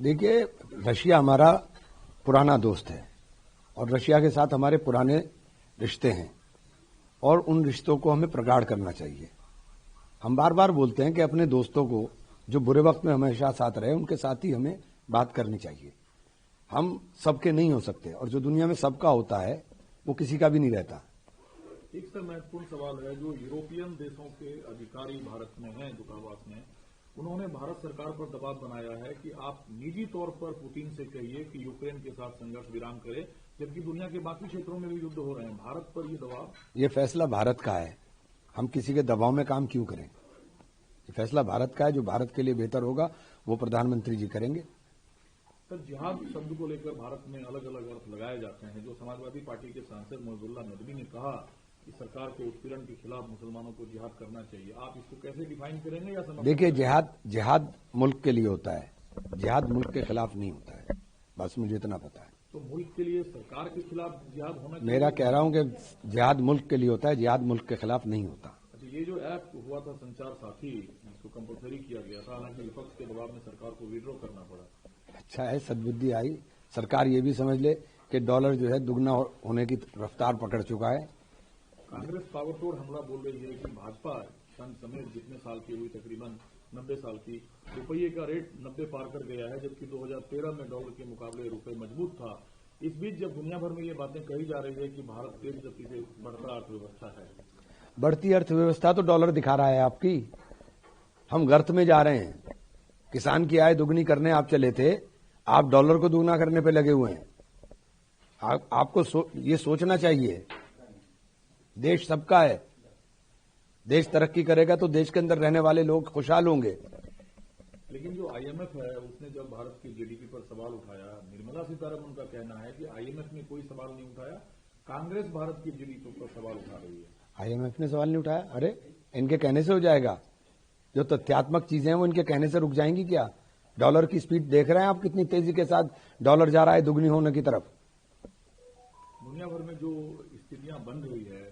देखिए, रशिया हमारा पुराना दोस्त है और रशिया के साथ हमारे पुराने रिश्ते हैं और उन रिश्तों को हमें प्रगाढ़ करना चाहिए। हम बार बार बोलते हैं कि अपने दोस्तों को जो बुरे वक्त में हमेशा साथ रहे उनके साथ ही हमें बात करनी चाहिए। हम सबके नहीं हो सकते और जो दुनिया में सबका होता है वो किसी का भी नहीं रहता। एक सर महत्वपूर्ण सवाल है, जो यूरोपियन देशों के अधिकारी भारत में हैं, दूतावास में, उन्होंने भारत सरकार पर दबाव बनाया है कि आप निजी तौर पर पुतिन से कहिए कि यूक्रेन के साथ संघर्ष विराम करे, जबकि दुनिया के बाकी क्षेत्रों में भी युद्ध हो रहे हैं। भारत पर ये दबाव, ये फैसला भारत का है। हम किसी के दबाव में काम क्यों करें? ये फैसला भारत का है। जो भारत के लिए बेहतर होगा वो प्रधानमंत्री जी करेंगे। सर, जिहाद शब्द को लेकर भारत में अलग अलग अर्थ लगाए जाते हैं। जो समाजवादी पार्टी के सांसद मोइजुल्लाह नदवी ने कहा कि सरकार के उत्पीड़न के खिलाफ मुसलमानों को जिहाद करना चाहिए, आप इसको कैसे डिफाइन करेंगे या समझ? देखिए, जिहाद मुल्क के लिए होता है, जिहाद मुल्क के खिलाफ नहीं होता है। बस मुझे इतना पता है। तो मुल्क के लिए सरकार के खिलाफ जिहाद होना चाहिए? मेरा कह रहा हूं कि जिहाद मुल्क के लिए होता है, जिहाद मुल्क के खिलाफ नहीं होता। अच्छा, ये जो ऐप हुआ था संचार साथी, जिसको कंपलसरी किया गया था, हालांकि विपक्ष के दबाव में सरकार को विड्रॉ करना पड़ा। अच्छा है, सद्बुद्धि आई। सरकार ये भी समझ ले कि डॉलर जो है दुगना होने की रफ्तार पकड़ चुका है। कांग्रेस ताबड़तोड़ हमला बोल रही है कि भाजपा सन समेत जितने साल की हुई, तकरीबन 90 साल की, रुपये का रेट 90 पार कर गया है, जबकि 2013 में डॉलर के मुकाबले रुपये मजबूत था। इस बीच जब दुनिया भर में ये बातें कही जा रही है कि भारत तेज गति से बढ़ता अर्थव्यवस्था है, बढ़ती अर्थव्यवस्था तो डॉलर दिखा रहा है आपकी। हम गर्त में जा रहे हैं। किसान की आय दुगनी करने आप चले थे, आप डॉलर को दुगना करने पे लगे हुए हैं। आपको ये सोचना चाहिए, देश सबका है। देश तरक्की करेगा तो देश के अंदर रहने वाले लोग खुशहाल होंगे। लेकिन जो आईएमएफ है उसने जब भारत की जीडीपी पर सवाल उठाया, निर्मला सीतारमण का कहना है कि आईएमएफ ने कोई सवाल नहीं उठाया, कांग्रेस भारत की जीडीपी पर सवाल उठा रही है। आईएमएफ ने सवाल नहीं उठाया? अरे, इनके कहने से हो जाएगा? जो तथ्यात्मक चीजें हैं वो इनके कहने से रुक जाएंगी क्या? डॉलर की स्पीड देख रहे हैं आप, कितनी तेजी के साथ डॉलर जा रहा है दुगनी होने की तरफ। दुनिया भर में जो स्थितियां बन रही है,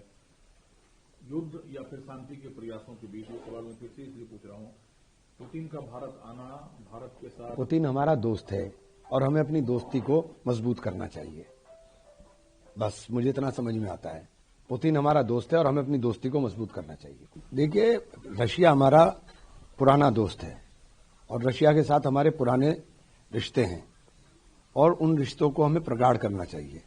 युद्ध या फिर शांति के प्रयासों के बीच, ये सवाल मैं फिर से इसलिए पूछ रहा हूं, पुतिन का भारत आना, भारत के साथ, पुतिन हमारा दोस्त है और हमें अपनी दोस्ती को मजबूत करना चाहिए। बस मुझे इतना समझ में आता है। पुतिन हमारा दोस्त है और हमें अपनी दोस्ती को मजबूत करना चाहिए। देखिए, रशिया हमारा पुराना दोस्त है और रशिया के साथ हमारे पुराने रिश्ते हैं और उन रिश्तों को हमें प्रगाढ़ करना चाहिए।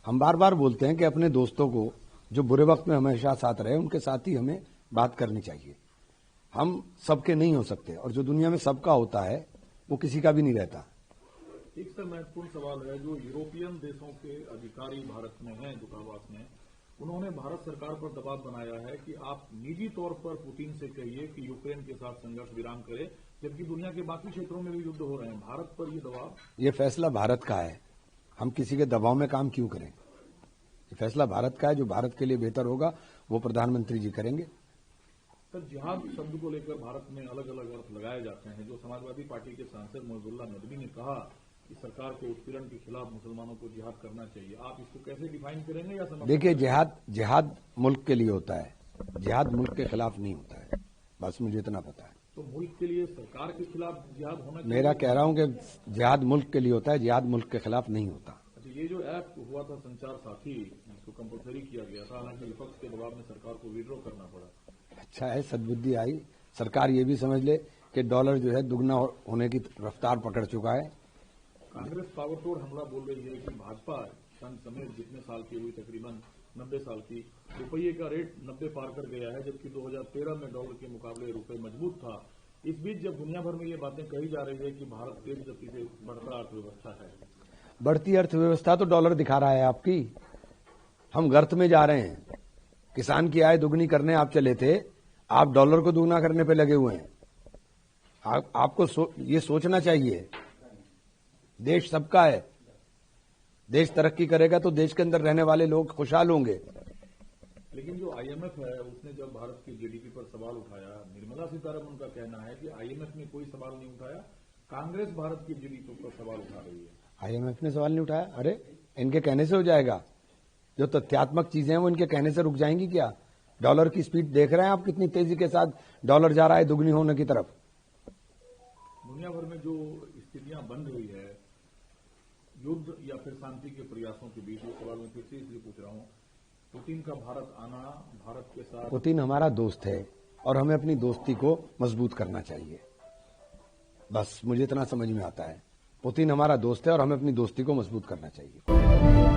हम बार बार बोलते हैं कि अपने दोस्तों को जो बुरे वक्त में हमेशा साथ रहे उनके साथ ही हमें बात करनी चाहिए। हम सबके नहीं हो सकते और जो दुनिया में सबका होता है वो किसी का भी नहीं रहता। एक सर महत्वपूर्ण सवाल है, जो यूरोपियन देशों के अधिकारी भारत में हैं, दूतावास में, उन्होंने भारत सरकार पर दबाव बनाया है कि आप निजी तौर पर पुतिन से कहिए कि यूक्रेन के साथ संघर्ष विराम करे, जबकि दुनिया के बाकी क्षेत्रों में भी युद्ध हो रहे हैं। भारत पर ये दबाव, ये फैसला भारत का है। हम किसी के दबाव में काम क्यों करें? ये फैसला भारत का है। जो भारत के लिए बेहतर होगा वो प्रधानमंत्री जी करेंगे। सर, जिहाद शब्द को लेकर भारत में अलग अलग अर्थ लगाए जाते हैं। जो समाजवादी पार्टी के सांसद मोइजुल्लाह नदवी ने कहा कि सरकार के उत्पीड़न के खिलाफ मुसलमानों को जिहाद करना चाहिए, आप इसको कैसे डिफाइन करेंगे या समझ? देखिए, जिहाद मुल्क के लिए होता है, जिहाद मुल्क के खिलाफ नहीं होता है। बस मुझे इतना पता है। तो मुल्क के लिए सरकार के खिलाफ जिहाद होना चाहिए? मेरा कह रहा हूं कि जिहाद मुल्क के लिए होता है, जिहाद मुल्क के खिलाफ नहीं होता। अच्छा, ये जो ऐप हुआ था संचार साथी, जिसको कंपलसरी किया गया था, हालांकि विपक्ष के दबाव में सरकार को विड्रॉ करना पड़ा। अच्छा है, सद्बुद्धि आई। सरकार ये भी समझ ले कि डॉलर जो है दुगना होने की रफ्तार पकड़ चुका है। कांग्रेस ताबड़तोड़ हमला बोल रही है कि भाजपा सन समेत जितने साल की हुई, तकरीबन 90 साल की, रुपये का रेट 90 पार कर गया है, जबकि 2013 में डॉलर के मुकाबले रुपये मजबूत था। इस बीच जब दुनिया भर में ये बातें कही जा रही है कि भारत तेज गति से बढ़ता अर्थव्यवस्था है, बढ़ती अर्थव्यवस्था तो डॉलर दिखा रहा है आपकी। हम गर्त में जा रहे हैं। किसान की आय दुगनी करने आप चले थे, आप डॉलर को दुगना करने पे लगे हुए हैं। आपको ये सोचना चाहिए, देश सबका है। देश तरक्की करेगा तो देश के अंदर रहने वाले लोग खुशहाल होंगे। लेकिन जो आईएमएफ है उसने जब भारत की जीडीपी पर सवाल उठाया, निर्मला सीतारमण का कहना है कि आईएमएफ ने कोई सवाल नहीं उठाया, कांग्रेस भारत की जीडीपी पर सवाल उठा रही है। आईएमएफ ने सवाल नहीं उठाया? अरे, इनके कहने से हो जाएगा? जो तथ्यात्मक चीजें हैं वो इनके कहने से रुक जाएंगी क्या? डॉलर की स्पीड देख रहे हैं आप, कितनी तेजी के साथ डॉलर जा रहा है दुगनी होने की तरफ। दुनिया भर में जो स्थितियां बन रही है युद्ध या फिर शांति के प्रयासों के बीच, ये सवाल मैं फिर से इसलिए पूछ रहा हूं, पुतिन का भारत आना, भारत के साथ पुतिन हमारा दोस्त है और हमें अपनी दोस्ती को मजबूत करना चाहिए। बस मुझे इतना समझ में आता है, पुतिन हमारा दोस्त है और हमें अपनी दोस्ती को मजबूत करना चाहिए।